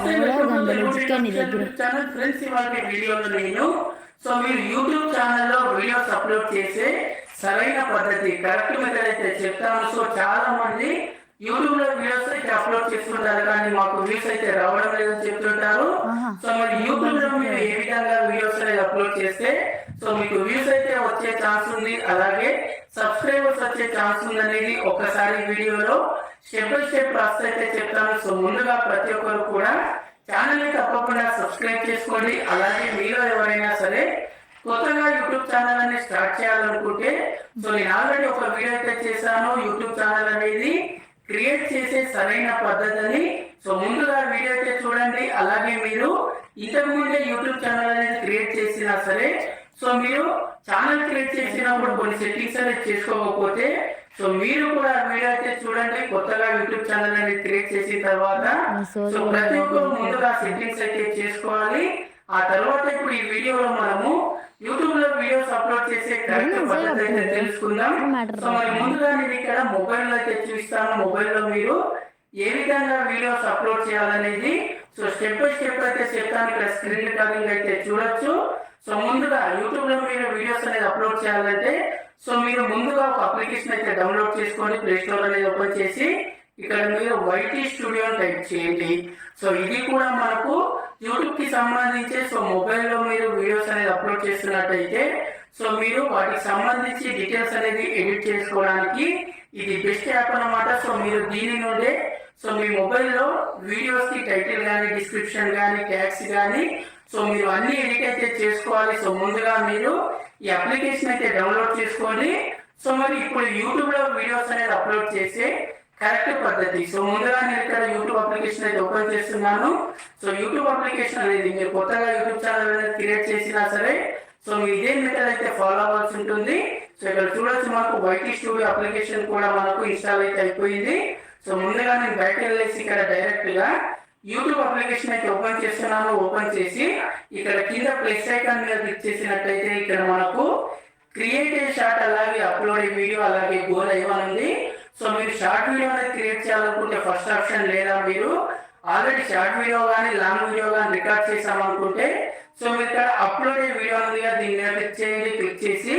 నమస్తే, welcome to Telugu channel friends. ఇవాళ వీడియోలో నేను మీరు యూట్యూబ్ ఛానల్లో వీడియోస్ అప్లోడ్ చేసే సరైన పద్ధతి, కరెక్ట్ మెథడ్ అయితే చెప్తాను. చాలా మంది యూట్యూబ్ లో వీడియోస్ అయితే అప్లోడ్ చేస్తుంటారు, కానీ మాకు వ్యూస్ అయితే రావడం లేదని చెప్తుంటారు. మరి యూట్యూబ్ లో మీరు ఏ విధంగా వీడియోస్ అనేది అప్లోడ్ చేస్తే మీకు వ్యూస్ అయితే వచ్చే ఛాన్స్ ఉంది, అలాగే సబ్స్క్రైబర్స్ వచ్చే ఛాన్స్ ఉంది అనేది ఒకసారి వీడియోలో స్టెప్ బై స్టెప్ ప్రాసెస్ అయితే చెప్తాను. ముందుగా ప్రతి ఒక్కరు కూడా ఛానల్ ని తప్పకుండా సబ్స్క్రైబ్ చేసుకోండి. అలాగే మీరు ఎవరైనా సరే కొత్తగా యూట్యూబ్ ఛానల్ అనేది స్టార్ట్ చేయాలనుకుంటే నేను ఆల్రెడీ ఒక వీడియో అయితే చేశాను, యూట్యూబ్ ఛానల్ అనేది క్రియేట్ చేసే సరైన పద్ధతిని. ముందుగా వీడియో అయితే చూడండి. అలాగే మీరు ఇంతకు ముందే యూట్యూబ్ ఛానల్ అనేది క్రియేట్ చేసినా సరే మీరు ఛానల్ క్రియేట్ చేసినప్పుడు కొన్ని సెట్టింగ్స్ అనేది చేసుకోకపోతే మీరు కూడా వీడియో అయితే చూడండి. కొత్తగా యూట్యూబ్ ఛానల్ అనేది క్రియేట్ చేసిన తర్వాత ప్రతి ఒక్కరు ముందుగా సెట్టింగ్స్ అయితే చేసుకోవాలి. ఆ తర్వాత ఇప్పుడు ఈ వీడియోలో మనము యూట్యూబ్ లో వీడియోస్ అప్లోడ్ చేసే కరెక్ట్ పద్ధతి అయితే తెలుసుకుందాం. మరి ముందుగా నేను ఇక్కడ మొబైల్ అయితే చూపిస్తాను. మొబైల్లో మీరు ఏ విధంగా వీడియోస్ అప్లోడ్ చేయాలనేది స్టెప్ బై స్టెప్ అయితే చెప్తాను. ఇక్కడ స్క్రీన్ రికార్డింగ్ అయితే చూడొచ్చు. ముందుగా యూట్యూబ్ లో మీరు వీడియోస్ అనేది అప్లోడ్ చేయాలంటే మీరు ముందుగా ఒక అప్లికేషన్ అయితే డౌన్లోడ్ చేసుకొని ప్లే స్టోర్ అనేది ఓపెన్ చేసి ఇక్కడ మీరు వైటీ స్టూడియో టైప్ చేయండి. ఇది కూడా మనకు యూట్యూబ్ కి సంబంధించి మొబైల్లో మీరు వీడియోస్ అనేది అప్లోడ్ చేస్తున్నట్టయితే మీరు వాటికి సంబంధించి డీటెయిల్స్ అనేది ఎడిట్ చేసుకోవడానికి ఇది బెస్ట్ యాప్ అన్నమాట. మీరు దీని నుండే మీ మొబైల్లో వీడియోస్ కి టైటిల్ కానీ, డిస్క్రిప్షన్ కానీ, ట్యాగ్స్ కానీ మీరు అన్ని ఎడిట్ అయితే చేసుకోవాలి. ముందుగా మీరు ఈ అప్లికేషన్ అయితే డౌన్లోడ్ చేసుకోండి. మరి ఇప్పుడు యూట్యూబ్ లో వీడియోస్ అనేది అప్లోడ్ చేసే కరెక్ట్ పద్ధతి. ముందుగా నేను ఇక్కడ యూట్యూబ్ అప్లికేషన్ అయితే ఓపెన్ చేస్తున్నాను. యూట్యూబ్ అప్లికేషన్ అనేది మీరు కొత్తగా యూట్యూబ్ ఛానల్ అనేది క్రియేట్ చేసినా సరే మీరు ఇదే మెథడ్ అయితే ఫాలో అవ్వాల్సి ఉంటుంది. ఇక్కడ చూడొచ్చు, మనకు వైటీ స్టూడియో అప్లికేషన్ కూడా మనకు ఇన్స్టాల్ అయితే అయిపోయింది. ముందుగా నేను బయట వెళ్ళేసి ఇక్కడ డైరెక్ట్ గా యూట్యూబ్ అప్లికేషన్ అయితే ఓపెన్ చేస్తున్నాను. ఓపెన్ చేసి ఇక్కడ కింద ప్లస్ ఐకాన్ మీద క్లిక్ చేసినట్టయితే ఇక్కడ మనకు క్రియేట్ ఏ షార్ట్, అలాగే అప్లోడ్ ఏ వీడియో, అలాగే గో లైవ్ ఉంది. మీరు షార్ట్ వీడియో అనేది క్రియేట్ చేయాలనుకుంటే ఫస్ట్ ఆప్షన్, లేదా మీరు ఆల్రెడీ షార్ట్ వీడియో కానీ లాంగ్ వీడియో కానీ రికార్డ్ చేసామనుకుంటే మీరు ఇక్కడ అప్లోడ్ ఏ వీడియో ఉంది కదా, దీని మీద క్లిక్ చేయండి. క్లిక్ చేసి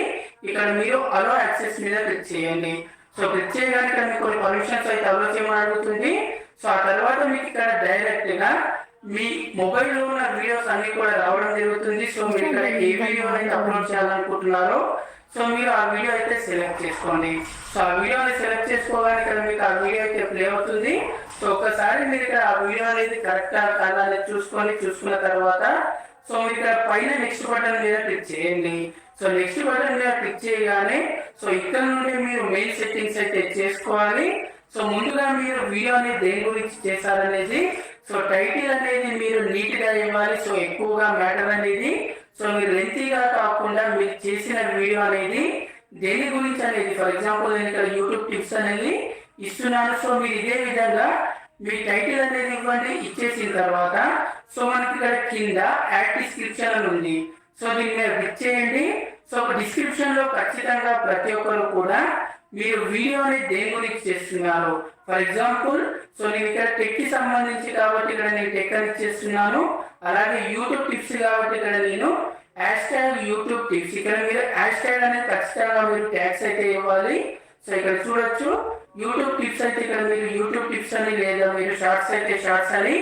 ఇక్కడ మీరు అలో యాక్సెస్ మీద క్లిక్ చేయండి. క్లిక్ చేయడానికి ఇక్కడ మీకు కొన్ని పర్మిషన్స్ అయితే అలో చేయమని అడుగుతుంది. ఆ తర్వాత మీకు ఇక్కడ డైరెక్ట్ గా మీ మొబైల్లో ఉన్న వీడియోస్ అన్ని కూడా రావడం జరుగుతుంది. మీరు ఇక్కడ ఏ వీడియో అయితే అప్లోడ్ చేయాలనుకుంటున్నారో మీరు ఆ వీడియో అయితే సెలెక్ట్ చేసుకోండి. ఆ వీడియోని సెలెక్ట్ చేసుకోగానే ఇక్కడ మీకు ఆ వీడియో అయితే ప్లే అవుతుంది. ఒక్కసారి మీరు ఇక్కడ ఆ వీడియో అనేది కరెక్టా కాదా అనేది చూసుకున్న తర్వాత మీరు ఇక్కడ పైన నెక్స్ట్ బటన్ మీద క్లిక్ చేయండి. నెక్స్ట్ బటన్ మీద క్లిక్ చేయగానే ఇక్కడ నుండి మీరు మెయిల్ సెట్టింగ్స్ అయితే చేసుకోవాలి. ముందుగా మీరు వీడియో అనేది దేని గురించి చేశారనేది టైటిల్ అనేది మీరు నీట్ గా ఇవ్వాలి. ఎక్కువగా మ్యాటర్ అనేది మీరు లెంతీగా కాకుండా మీరు చేసిన వీడియో అనేది దేని గురించి అనేది, ఫర్ ఎగ్జాంపుల్ నేను ఇక్కడ యూట్యూబ్ టిప్స్ అనేది ఇస్తున్నాను. మీరు ఇదే విధంగా మీ టైటిల్ అనేది ఇవ్వండి. ఇచ్చేసిన తర్వాత మనకి ఇక్కడ కింద యాడ్ డిస్క్రిప్షన్ అని ఉంది. దీన్ని మీరు క్లిక్ చేయండి. డిస్క్రిప్షన్ లో ఖచ్చితంగా ప్రతి ఒక్కరు కూడా మీరు వీడియోని దేని గురించి చేస్తున్నారు, ఫర్ ఎగ్జాంపుల్ నేను ఇక్కడ టెక్ కి సంబంధించి కాబట్టి ఇక్కడ నేను టెక్ అని చేస్తున్నాను. అలాగే యూట్యూబ్ టిప్స్ కాబట్టి ఇక్కడ నేను హ్యాష్ యూట్యూబ్ టిప్స్, ఇక్కడ మీరు హ్యాష్ ట్యాగ్ అనేది ఖచ్చితంగా మీరు ట్యాగ్స్ అయితే ఇవ్వాలి. ఇక్కడ చూడొచ్చు యూట్యూబ్ టిప్స్ అయితే ఇక్కడ మీరు యూట్యూబ్ టిప్స్ అని, లేదా మీరు షార్ట్స్ అయితే షార్ట్స్ అని